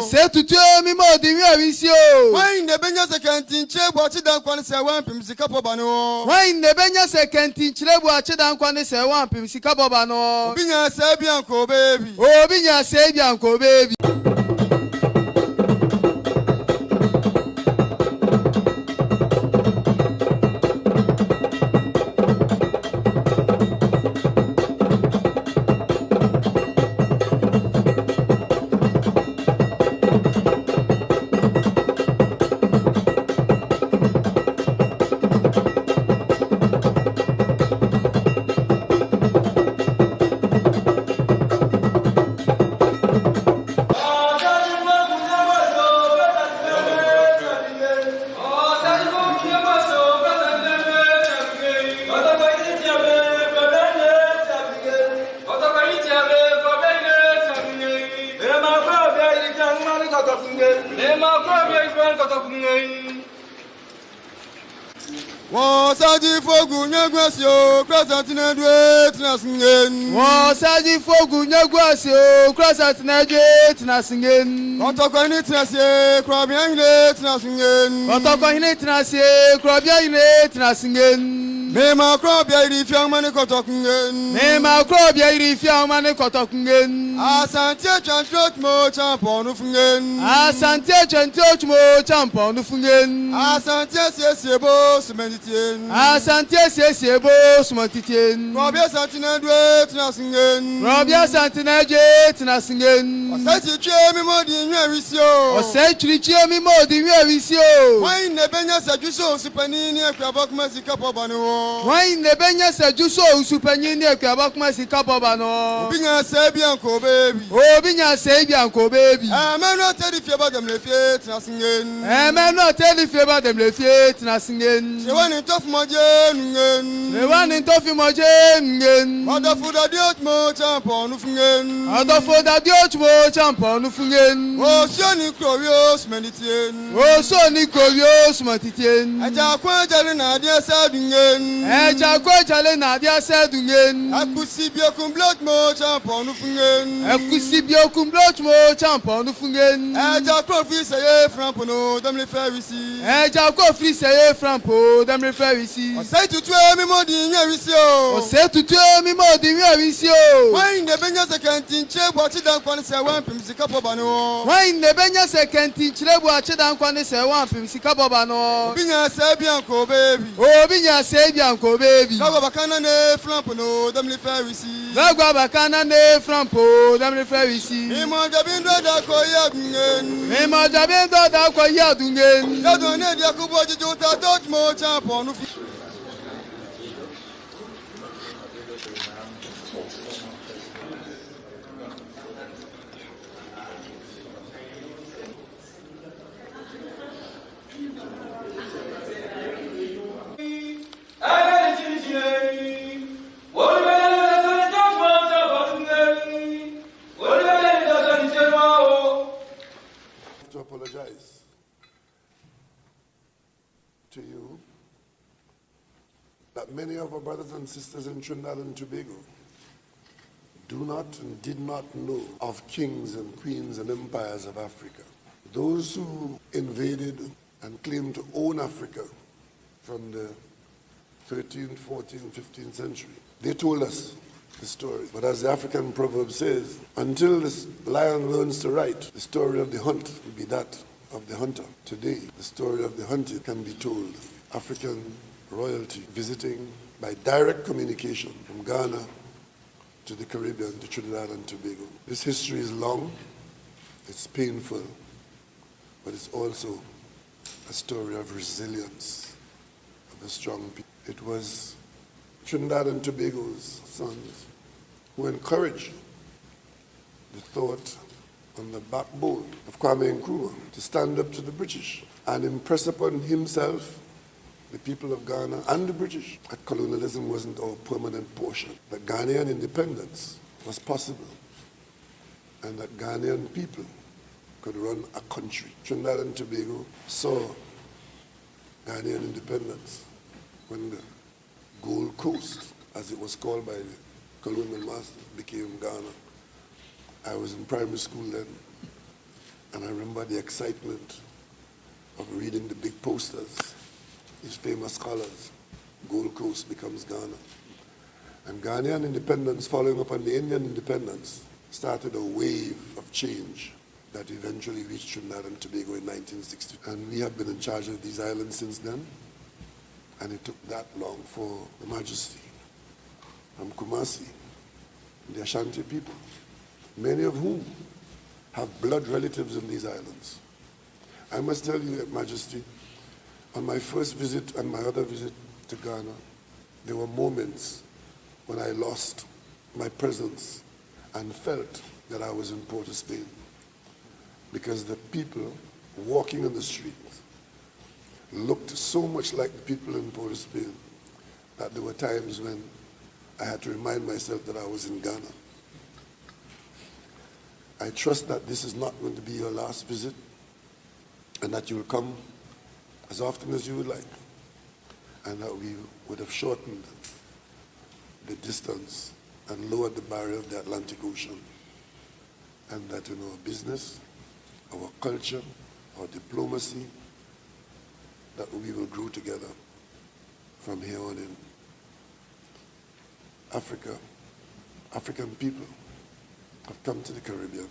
Say to me more the wisio. Why in the Benya second in Che watch it down quan say one pimsika pobano. Why in the Benya second in Chile watch it down quan say one pimsika bobano. Binya Sabianco baby. Oh, Binya Sabianco baby. Saji fogu nyagwasio present na dwet na singen. Saji fogu nyagwasio present na dwet na singen. Otoko ni tnasie krobia hile na singen. Otoko hile tnasie krobia hile na singen. Mema krobia iri fiamane kotokungen. Mema krobia iri fiamane kotokungen. Asante chantrot mo champonu fungen. Asante chantrot mo champonu fungen. Asante sesiebo sumenitien. Asante sesiebo sumenitien. Krobia santina dwet na singen. Krobia santina dwet na singen. Osati chie mi modi nyawisio. Osati chie mi modi nyawisio. Why ne benya sajuso supanini akwabok masika pobano. Why ne benya sajuso supanini akwabok masika pobano. Binya Sabianco baby. Oh, Binya Sabianco baby. Amen not tell if you about them le fiet na singen. Amen not tell if you about them le fiet na singen. The one in tough mojen. The one in tough mojen. Other food a diot mo champon fungen. Other food a diot mo champon fungen. Oh, Sonny Curious Meditien. Oh, Sonny Curious Meditien. Aja kwajale na dia sadungen. Aja kwajale na dia sadungen. Akusibia kumblot mo champon fungen. Akusibia kumblot mo champon fungen. Aja profisa ye frampono dam le ferisi. Aja profisa ye frampo dam le ferisi. Say to me more di nyawisio. Say to me more di nyawisio. Why in the Benya second in Che watch it down quan say one pimsika pobano. Why in the Benya second in Chile watch it down quan say one pimsika bobano. Binya Sabianco baby. Oh, Binya Sabianco baby. Lago bakana ne frampono dam le ferisi. Lago bakana ne frampo dam le ferisi. Imo jabindo da ko yadungen. Imo jabindo da ko yadungen. Yado ne dia kubo jijuta dot mo champonu. To apologize to you that many of our brothers and sisters in Trinidad and Tobago do not and did not know of kings and queens and empires of Africa. Those who invaded and claimed to own Africa from the 13th, 14th, 15th century, they told us the story. But as the African proverb says, until the lion learns to write, the story of the hunt will be that of the hunter. Today, the story of the hunted can be told. African royalty visiting by direct communication from Ghana to the Caribbean, to Trinidad and Tobago. This history is long, it's painful, but it's also a story of resilience, of a strong people. It was Trinidad and Tobago's sons who encouraged the thought and the backbone of Kwame Nkrumah to stand up to the British and impress upon himself, the people of Ghana and the British, that colonialism wasn't our permanent portion, that Ghanaian independence was possible, and that Ghanaian people could run a country. Trinidad and Tobago saw Ghanaian independence when the Gold Coast, as it was called by the colonial master, became Ghana. I was in primary school then. And I remember the excitement of reading the big posters, these famous colors. Gold Coast becomes Ghana. And Ghanaian independence, following up on the Indian independence, started a wave of change that eventually reached Trinidad and Tobago in 1960. And we have been in charge of these islands since then. And it took that long for the Majesty from Kumasi, the Ashanti people, many of whom have blood relatives in these islands. I must tell you, Your Majesty, on my first visit and my other visit to Ghana, there were moments when I lost my presence and felt that I was in Port of Spain, because the people walking on the streets looked so much like the people in Port of Spain that there were times when I had to remind myself that I was in Ghana. I trust that this is not going to be your last visit and that you will come as often as you would like, and that we would have shortened the distance and lowered the barrier of the Atlantic Ocean, and that in our business, our culture, our diplomacy, that we will grow together from here on in. Africa, African people have come to the Caribbean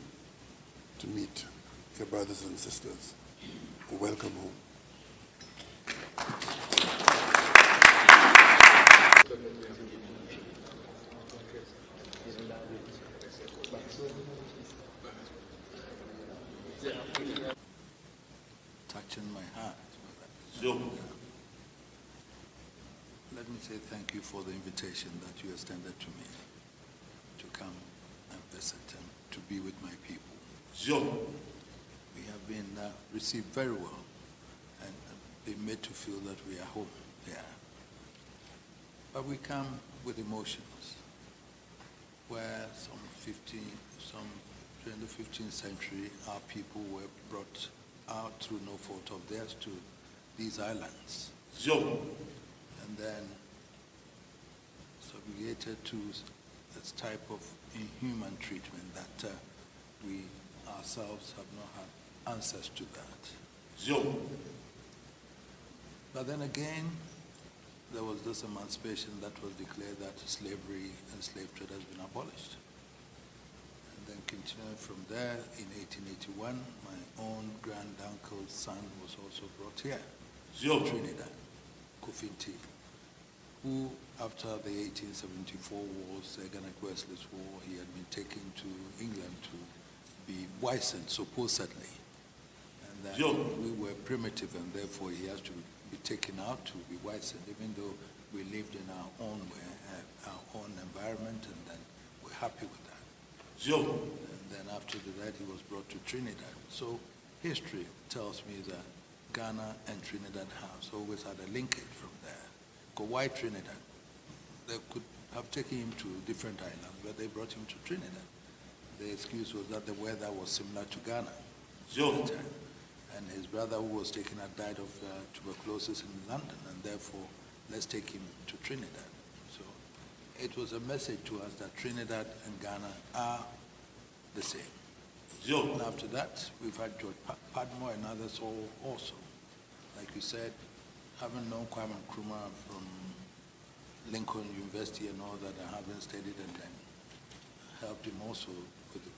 to meet your brothers and sisters. Welcome home. Touching my heart. Let me say thank you for the invitation that you extended to me to come and visit and to be with my people. We have been received very well and been made to feel that we are home here. But we come with emotions where during the 15th century, our people were brought out through no fault of theirs to these islands. And then subjugated to this type of inhuman treatment that we ourselves have not had answers to that. But then again, there was this emancipation that was declared that slavery and slave trade has been abolished. And then continuing from there, in 1881, my own grand-uncle's son was also brought here, Trinidad, Kofinti, who, after the 1874 wars, the Ghana-Wesley's War, he had been taken to England to be wizened, supposedly. And that we were primitive, and therefore he has to be taken out to be wizened, even though we lived in our own way, our own environment, and then we're happy with that. And then after that, he was brought to Trinidad. So history tells me that Ghana and Trinidad have always had a linkage from there. Because why Trinidad? They could have taken him to different islands, but they brought him to Trinidad. The excuse was that the weather was similar to Ghana at the time. And his brother, who was taken out, died of tuberculosis in London, and therefore, let's take him to Trinidad. So it was a message to us that Trinidad and Ghana are the same. And after that, we've had George Padmore and others also. Like you said, having known Kwame Nkrumah from Lincoln University and all that, I haven't studied, and then helped him also with the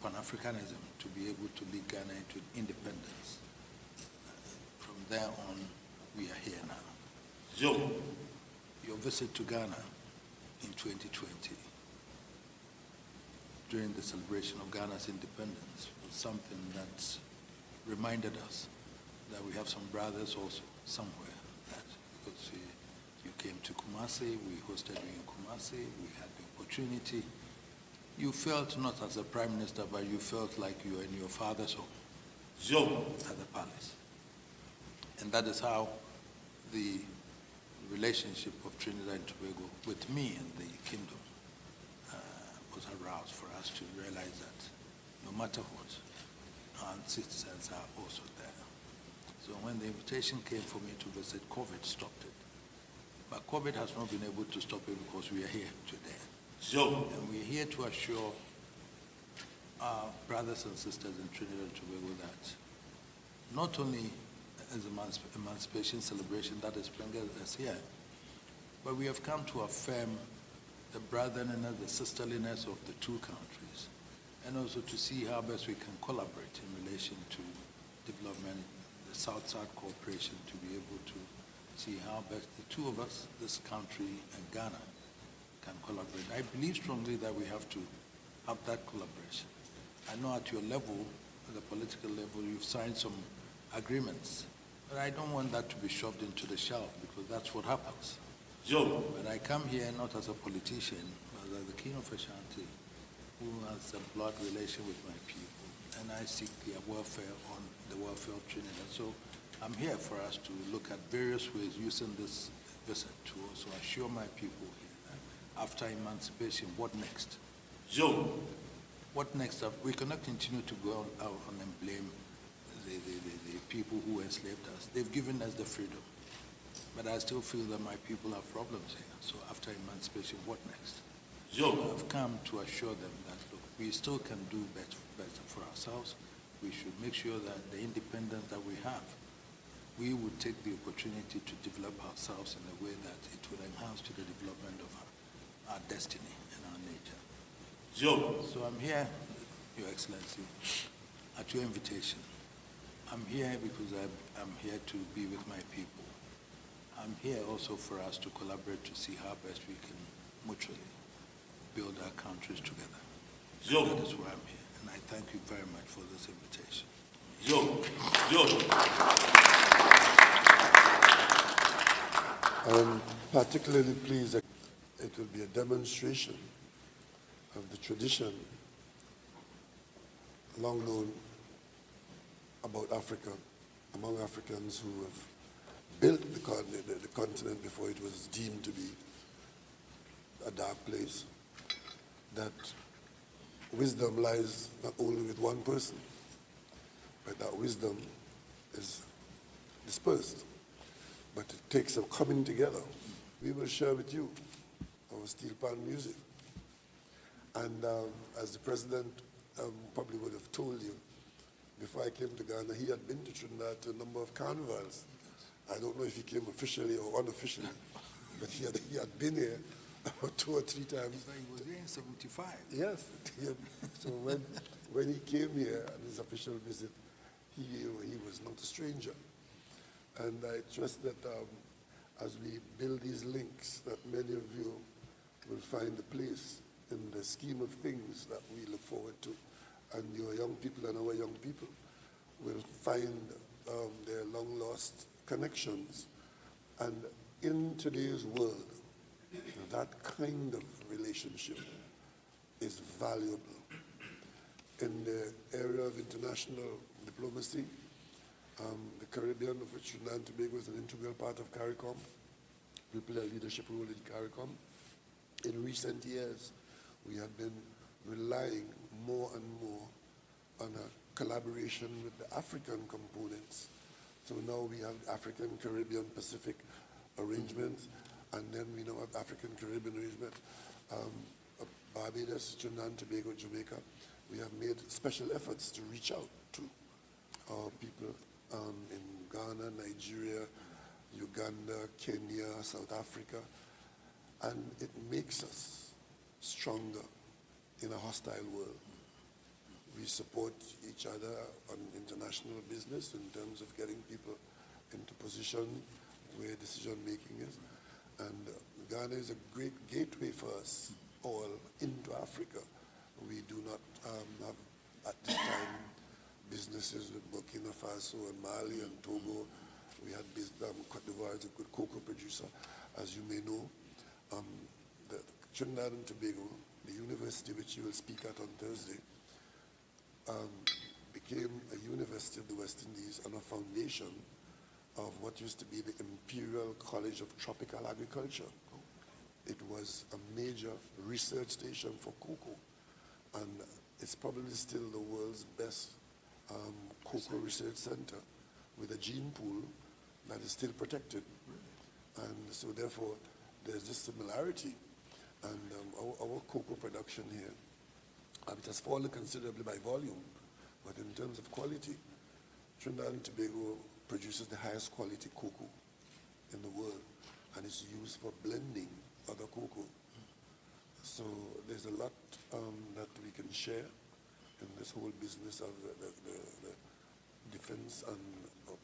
Pan-Africanism to be able to lead Ghana into independence. From there on, we are here now. Your visit to Ghana in 2020, during the celebration of Ghana's independence, was something that reminded us that we have some brothers also somewhere. That because you came to Kumasi, we hosted you in Kumasi, we had the opportunity. You felt not as a prime minister, but you felt like you were in your father's home at the palace. And that is how the relationship of Trinidad and Tobago with me and the kingdom was aroused for us to realize that no matter what, our citizens are also there. So when the invitation came for me to visit, COVID stopped it. But COVID has not been able to stop it because we are here today. And we're here to assure our brothers and sisters in Trinidad and Tobago that not only as emancipation celebration that is bringing us here, but we have come to affirm the brotherliness, the sisterliness of the two countries, and also to see how best we can collaborate in relation to development, the South-South cooperation, to be able to see how best the two of us, this country and Ghana, can collaborate. I believe strongly that we have to have that collaboration. I know at your level, at the political level, you've signed some agreements, but I don't want that to be shoved into the shelf, because that's what happens. Joe. But I come here not as a politician, but as the King of Ashanti, who has a blood relation with my people, and I seek their welfare on the welfare of Trinidad. So I'm here for us to look at various ways using this visit to also assure my people here that after emancipation, what next? Joe. What next? We cannot continue to go out and blame the people who enslaved us. They've given us the freedom. But I still feel that my people have problems here. So after emancipation, what next? Joe. So I've come to assure them that, look, we still can do better for ourselves. We should make sure that the independence that we have, we would take the opportunity to develop ourselves in a way that it will enhance to the development of our destiny and our nature. Joe. So I'm here, Your Excellency, at your invitation. I'm here because I'm here to be with my people. I'm here also for us to collaborate to see how best we can mutually build our countries together. Joe. That is why I'm here, and I thank you very much for this invitation. Joe. Joe. I'm particularly pleased that it will be a demonstration of the tradition long known about Africa, among Africans who have built the continent before it was deemed to be a dark place, that wisdom lies not only with one person, but that wisdom is dispersed. But it takes a coming together. We will share with you our steel pan music. And as the president probably would have told you, before I came to Ghana, he had been to Trinidad to a number of carnivals. I don't know if he came officially or unofficially, but he had been here about 2 or 3 times. So he was here in 75. Yes. So when he came here on his official visit, he was not a stranger. And I trust that as we build these links, that many of you will find a place in the scheme of things that we look forward to. And your young people and our young people will find their long-lost connections. And in today's world, that kind of relationship is valuable. In the area of international diplomacy, the Caribbean, of which Trinidad and Tobago is an integral part of CARICOM, will play a leadership role in CARICOM. In recent years, we have been relying more and more on a collaboration with the African components. So now we have African, Caribbean, Pacific arrangements, and then we now have African, Caribbean arrangement. Barbados, Trinidad and Tobago, Jamaica. We have made special efforts to reach out to our people in Ghana, Nigeria, Uganda, Kenya, South Africa, and it makes us stronger in a hostile world. We support each other on international business in terms of getting people into position where decision making is. And Ghana is a great gateway for us all into Africa. We do not have at this time businesses with Burkina Faso and Mali and Togo. We had Cote d'Ivoire is a good cocoa producer, as you may know. The Trinidad and Tobago, the university which you will speak at on Thursday, became a university of the West Indies on a foundation of what used to be the Imperial College of Tropical Agriculture. It was a major research station for cocoa, and it's probably still the world's best cocoa research center with a gene pool that is still protected. And so therefore, there's this similarity. And our cocoa production here It has fallen considerably by volume, but in terms of quality, Trinidad and Tobago produces the highest quality cocoa in the world, and it's used for blending other cocoa. So there's a lot that we can share in this whole business of the defense and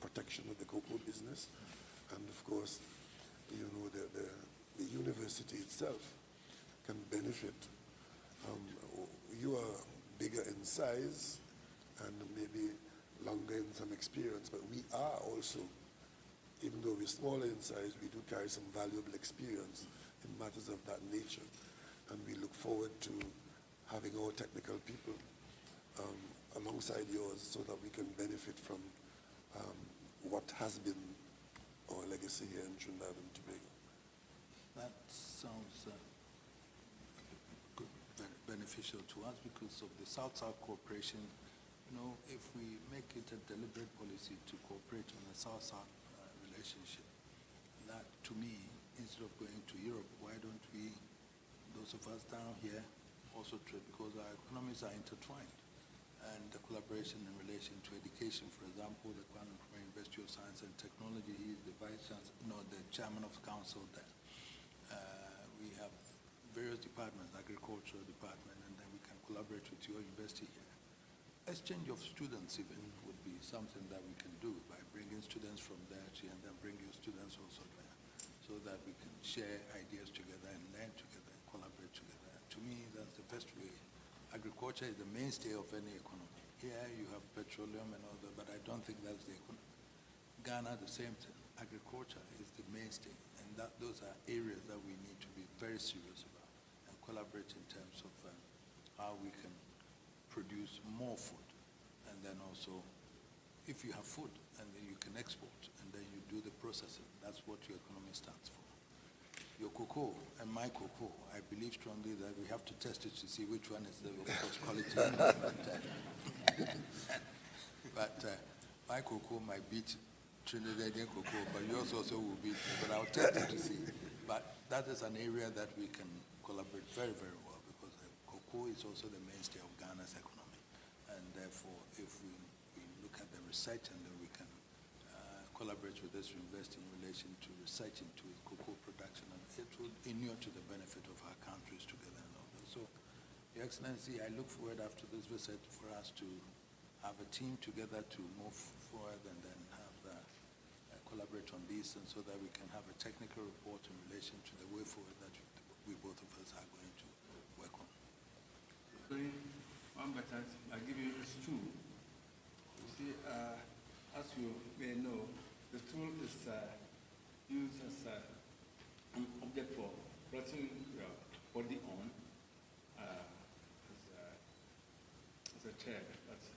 protection of the cocoa business. And of course, you know, the university itself can benefit. You are bigger in size and maybe longer in some experience, but we are also, even though we're smaller in size, we do carry some valuable experience in matters of that nature. And we look forward to having our technical people alongside yours so that we can benefit from what has been our legacy here in Trinidad and Tobago. That sounds good, very beneficial to us because of the South-South cooperation. You know, if we make it a deliberate policy to cooperate on the South-South relationship, that to me, instead of going to Europe, why don't we, those of us down here, also trade, because our economies are intertwined. And the collaboration in relation to education, for example, the Kwame Nkrumah University of Science and Technology, he is the vice chancellor, no, the chairman of council there. We have various departments, agricultural department, and then we can collaborate with your university here. Exchange of students even would be something that we can do by bringing students from there to, and then bring your students also there, so that we can share ideas together and learn together and collaborate together. To me, that's the best way. Agriculture is the mainstay of any economy. Here you have petroleum and all that, but I don't think that's the economy. Ghana, the same thing. Agriculture is the mainstay, and those are areas that we need to be very serious about and collaborate in terms of how we can produce more food. And then also, if you have food, and then you can export, and then you do the processing. That's what your economy stands for. Your cocoa and my cocoa, I believe strongly that we have to test it to see which one is the best quality. But my cocoa might beat Trinidadian cocoa, but yours also will beat me, but I'll test it to see. But that is an area that we can collaborate very, very well, because cocoa is also the mainstay of Ghana's economy. And therefore, if we look at the research, and then we can collaborate with this university in relation to research into cocoa production, and it will inure to the benefit of our countries together and all that. So, Your Excellency, I look forward after this visit for us to have a team together to move forward and then have collaborate on these, and so that we can have a technical report in relation to the way forward that we both of us are going to work on. Sorry, one better, I give you a stool. You see, as you may know, the tool is used as an object for putting your body on, as a chair. That's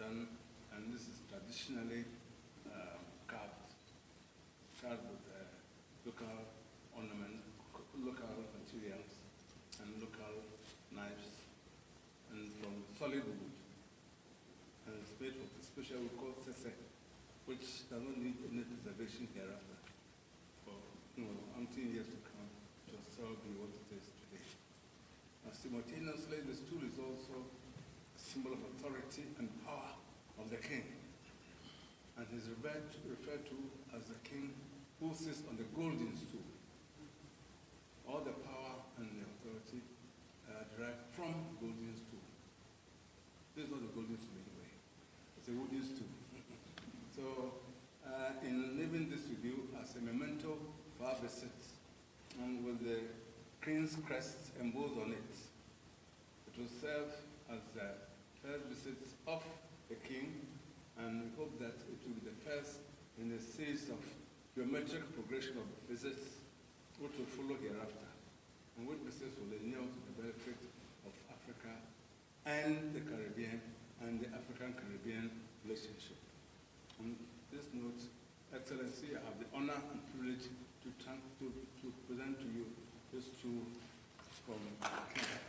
done, and this is traditionally carved with local ornaments, local materials, and local knives, and from solid wood. And it's made of a special we call sese, which does not need any preservation hereafter for umpteen years to come. It will still be what it is today. And simultaneously, the stool is also a symbol of authority and power of the king, and is referred to as the king who sits on the golden stool. All the power and the authority derived from the golden stool. This is not the golden stool anyway. It's a wooden stool. So, in leaving this with you as a memento for our visit, and with the Queen's crest embossed on it, it will serve as the first visit of the King, and we hope that it will be the first in a series of geometric progression of visits which will follow hereafter, and which visits will inure to the benefit of Africa and the Caribbean and the African-Caribbean relationship. On this note, Excellency, I have the honor and privilege to present to you this tool from Kenya.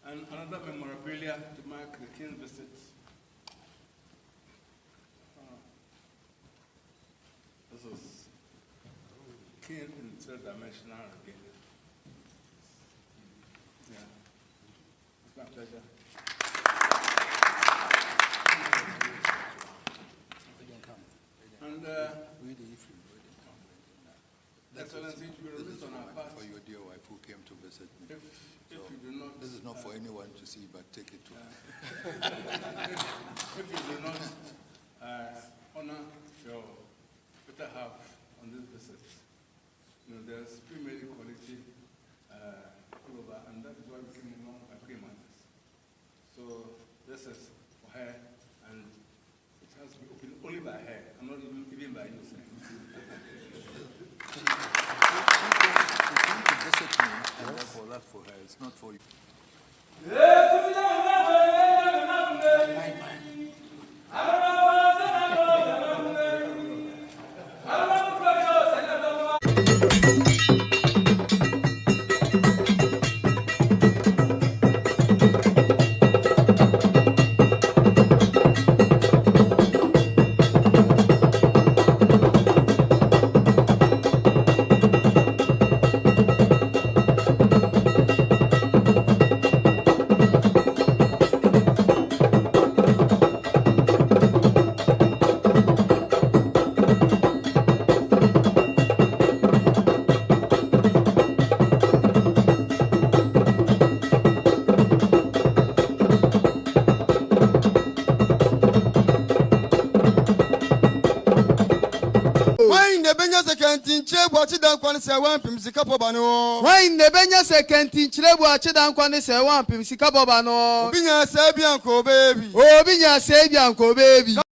And another memorabilia to mark the King's visit. keen in third-dimensional regalia. Yeah. It's my pleasure. And Excellency, to be released on our part. For your dear wife who came to visit me. If you do not, This is not for anyone to see, but take it to her. if you do not honor your better half on this visit, there's female equality all over, and that is why we came along by momentous. So this is for her, and it has to be opened only by her, and not even by you. She came to visit me, and therefore that's for her. It's not for you. Why the Benya second in Chilebu Achedan Kwane se 1 pim sika boba no. Obinya Sabianko baby. Obinya Sabianko baby.